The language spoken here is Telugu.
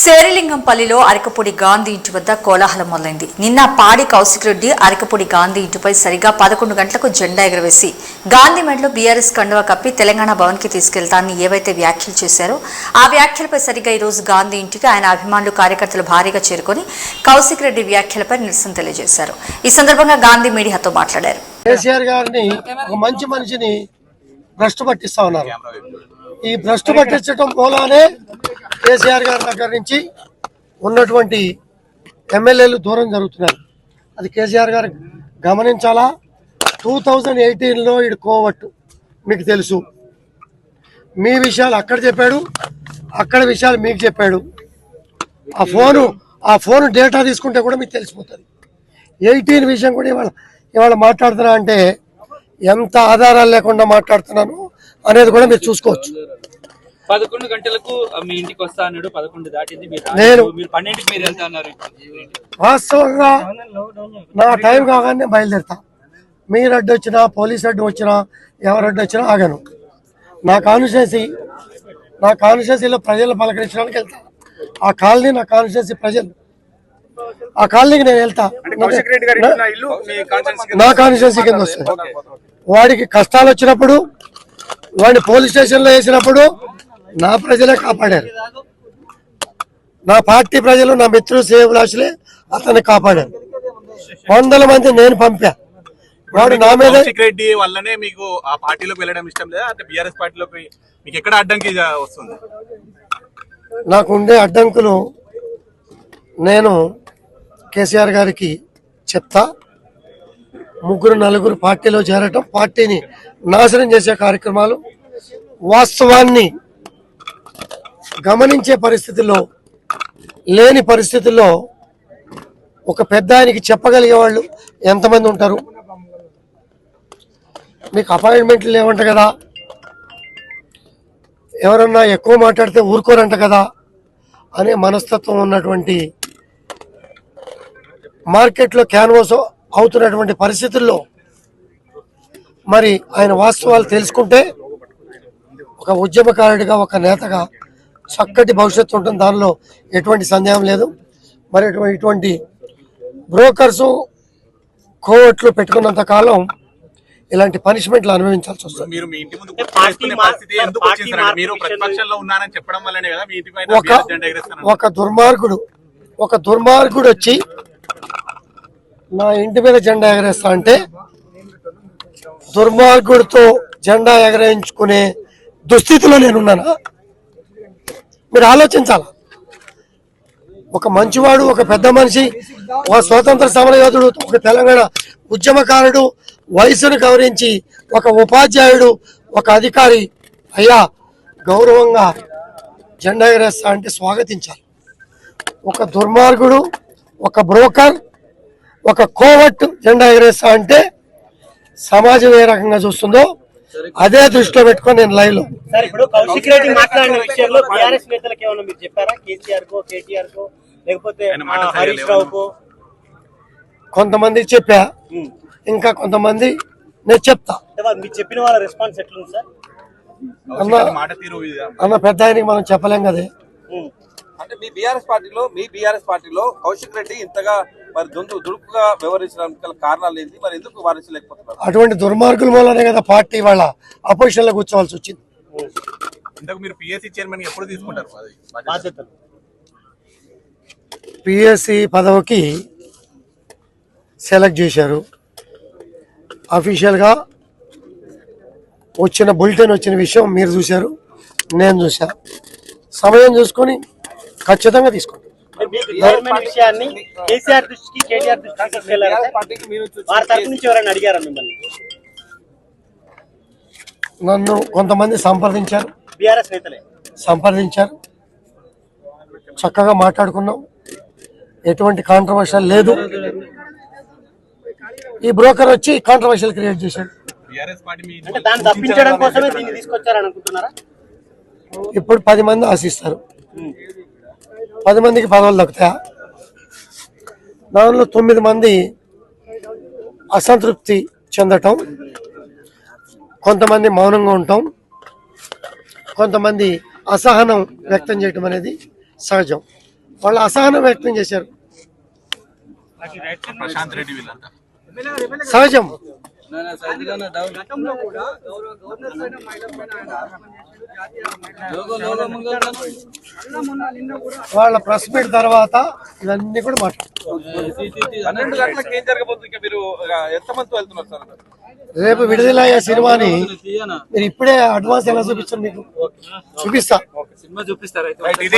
శేరిలింగంపల్లిలో అరకపూడి గాంధీ ఇంటి వద్ద కోలాహలం మొదలైంది. నిన్న పాడి కౌశిక్ రెడ్డి అరకపూడి గాంధీ ఇంటిపై సరిగా 11 గంటలకు జెండా ఎగురవేసి గాంధీ మెడలో బీఆర్ఎస్ కండువా కప్పి తెలంగాణ భవన్ కి తీసుకెళ్తానని ఏవైతే వ్యాఖ్యలు చేశారో ఆ వ్యాఖ్యలపై సరిగా ఈ రోజు గాంధీ ఇంటికి ఆయన అభిమానులు కార్యకర్తలు భారీగా చేరుకొని కౌశిక్ రెడ్డి వ్యాఖ్యలపై నిరసన తెలియజేశారు. ఈ సందర్భంగా గాంధీ మీడియాతో మాట్లాడారు. కేసీఆర్ గారిని ఒక మంచి మనిషిని భ్రష్టు పట్టిస్తా ఉన్నారు. ఈ భ్రష్టు పట్టించడం మూలానే కేసీఆర్ గారి దగ్గర నుంచి ఉన్నటువంటి ఎమ్మెల్యేలు దూరం జరుగుతున్నారు. అది కేసీఆర్ గారు గమనించాలా. 2018లో ఇది కోవట్టు మీకు తెలుసు. మీ విషయాలు అక్కడ చెప్పాడు, అక్కడ విషయాలు మీకు చెప్పాడు. ఆ ఫోను డేటా తీసుకుంటే కూడా మీకు తెలిసిపోతుంది. 18 విషయం కూడా ఇవాళ మాట్లాడుతున్నా అంటే ఎంత ఆధారాలు లేకుండా మాట్లాడుతున్నాను అనేది కూడా మీరు చూసుకోవచ్చు. 11 గంటలకు మీ ఇంటికి వస్తా అన్నాడు. 11 దాటింది. నేను 12కి మీరు వెళ్తా అన్నారు. వాస్తవంగా నా టైం కాగానే బయలుదేరుతా. మీరు అడ్డు వచ్చినా, పోలీస్ అడ్డు వచ్చినా, ఎవరు అడ్డు వచ్చినా ఆగాను. నా కాన్స్టిట్యున్సీలో ప్రజలు పలకరించడానికి వెళ్తా. ఆ కాలనీ నా కాన్స్టిట్యున్సీ ప్రజలు, ఆ కాలనీకి నేను వెళ్తా. నా కాన్స్టిట్యున్సీ కింద వస్తుంది. వాడికి కష్టాలు వచ్చినప్పుడు, వాడిని పోలీస్ స్టేషన్లో వేసినప్పుడు నా ప్రజలే కాపాడారు. నా పార్టీ ప్రజలు, నా మిత్రులు, శ్రేయభిలాషులే అతన్ని కాపాడారు. 100 మంది నేను పంపా. వాడు నా మీద రెడ్డి వల్లనే మీకు ఆ పార్టీలోకి వెళ్ళడం ఇష్టం లేదా? అంటే బీఆర్ఎస్ పార్టీలోకి మీకు ఎక్కడ అడ్డంకి వస్తుంది? నాకు ఉండే అడ్డంకులు నేను కేసీఆర్ గారికి చెప్తా. 3-4 పార్టీలో చేరటం, పార్టీని నాశనం చేసే కార్యక్రమాలు, వాస్తవాన్ని గమనించే పరిస్థితుల్లో లేని పరిస్థితుల్లో ఒక పెద్ద ఆయనకి చెప్పగలిగే వాళ్ళు ఎంతమంది ఉంటారు? మీకు అపాయింట్మెంట్లు లేవంట కదా, ఎవరన్నా ఎక్కువ మాట్లాడితే ఊరుకోరంట కదా అనే మనస్తత్వం ఉన్నటువంటి, మార్కెట్లో క్యాన్వాస్ అవుతున్నటువంటి పరిస్థితుల్లో మరి ఆయన వాస్తవాలు తెలుసుకుంటే ఒక ఉద్యమకారుడిగా, ఒక నేతగా చక్కటి భవిష్యత్తు ఉంటుంది. దానిలో ఎటువంటి సందేహం లేదు. మరి ఇటువంటి బ్రోకర్సు, కోవట్లు పెట్టుకున్నంత కాలం ఇలాంటి పనిష్మెంట్లు అనుభవించాల్సి వస్తుంది. ఒక దుర్మార్గుడు వచ్చి నా ఇంటి మీద జెండా ఎగరేస్తా అంటే దుర్మార్గుడితో జెండా ఎగరేయించుకునే దుస్థితిలో నేనున్నానా? మీరు ఆలోచించాల. ఒక మంచివాడు, ఒక పెద్ద మనిషి, ఒక స్వాతంత్ర సమరయోధుడు, ఒక తెలంగాణ ఉద్యమకారుడు, వయసును గౌరవించి ఒక ఉపాధ్యాయుడు, ఒక అధికారి అయ్యా గౌరవంగా జెండా ఎగరేస్తా అంటే స్వాగతించాలి. ఒక దుర్మార్గుడు, ఒక బ్రోకర్, ఒక కోవట్ జెండా ఎగరేస్తా అంటే సమాజం ఏ రకంగా చూస్తుందో అదే దృష్టిలో పెట్టుకొని నేను లైవ్ లో కౌశిక్ రెడ్డి మాట్లాడిన విషయంలో బీఆర్ఎస్ నేతలకు ఏమన్నా మీరు చెప్పారా? కేసీఆర్ కో, కేటీఆర్ కో, లేకపోతే హరీష్ రావుకో? కొంతమందికి చెప్పా, ఇంకా కొంతమంది నేను చెప్తా. మీరు చెప్పిన వాళ్ళ రెస్పాన్స్ ఎట్లుంది సార్? అన్న పెద్ద ఆయనకి మనం చెప్పలేం కదే. అంటే మీ బీఆర్ఎస్ పార్టీలో కౌశిక్ రెడ్డి ఇంతగా మరి దుడుకుగా వ్యవహరించడానికి కారణాలు ఏంటి? మరి ఎందుకు వారించలేకపోతున్నారు? అటువంటి దుర్మార్గుల మూలనే కదా పార్టీ వాళ్ళ అపోజిషన్ లో కూర్చోవాల్సి వచ్చింది. మీరు పిఎస్సి చైర్మన్ ఎప్పుడు తీసుకుంటారు బాధ్యతలు? పిఎస్సి పదవికి సెలెక్ట్ చేశారు. అఫీషియల్గా వచ్చిన బులెటిన్ వచ్చిన విషయం మీరు చూశారు, నేను చూసా. సమయం చూసుకొని ఖచ్చితంగా తీసుకుంటాం. విషయాన్ని కేసీఆర్ దృష్టికి, కేటీఆర్ దృష్టికి వారి తరఫు నుంచి ఎవరైనా అడిగారా మిమ్మల్ని? నన్ను కొంతమంది సంప్రదించారు, బీఆర్ఎస్ నేతలే సంప్రదించారు. చక్కగా మాట్లాడుకున్నాం. ఎటువంటి కాంట్రవర్షియల్ లేదు. ఈ బ్రోకర్ వచ్చి కాంట్రవర్షియల్ క్రియేట్ చేశాడు. అంటే దాన్ని తప్పించడం కోసమే దీన్ని తీసుకొచ్చారని అనుకుంటున్నారా? ఇప్పుడు 10 మంది ఆశిస్తారు. 10 మందికి పదవులు దక్కుతాయా? దానిలో 9 మంది అసంతృప్తి చెందటం, కొంతమంది మౌనంగా ఉండటం, కొంతమంది అసహనం వ్యక్తం చేయటం అనేది సహజం. వాళ్ళ అసహనం వ్యక్తం చేశారు. ప్రశాంత్ రెడ్డి వీళ్ళంతా సహజం. వాళ్ళ ప్రెస్ మీట్ తర్వాత ఇవన్నీ కూడా మాట్లాడుతారు. 12 గంటలకు ఏం జరగబోతుంది? ఇంకా మీరు ఎంతమందితో వెళ్తున్నారు సార్? రేపు విడుదలయ్యే సినిమాని మీరు ఇప్పుడే అడ్వాన్స్ ఎలా చూపించారు? మీకు చూపిస్తా. సినిమా చూపిస్తారా? ఇది